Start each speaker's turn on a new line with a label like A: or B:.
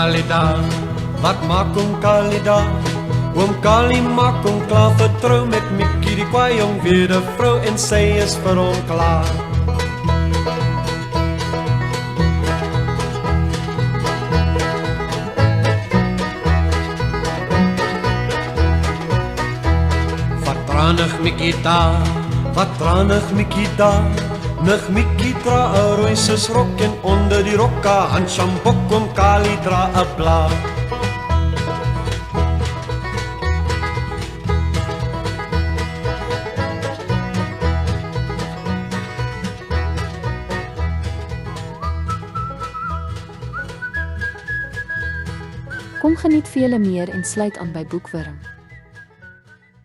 A: Kalida, wat maak oom Kalida? Oom Kali maak hom klaar vertrou met Mikkie die kwaai jong weduwvrou en sy is vir hom klaar. Tranig Mikkie daar, wat tranig Mikkie daar. Nig Mikkie dra 'n rooi susrok en onder die rok 'n handsjambok, oom Kali dra 'n blaar.
B: Kom geniet vele meer en sluit aan by Boekwurm.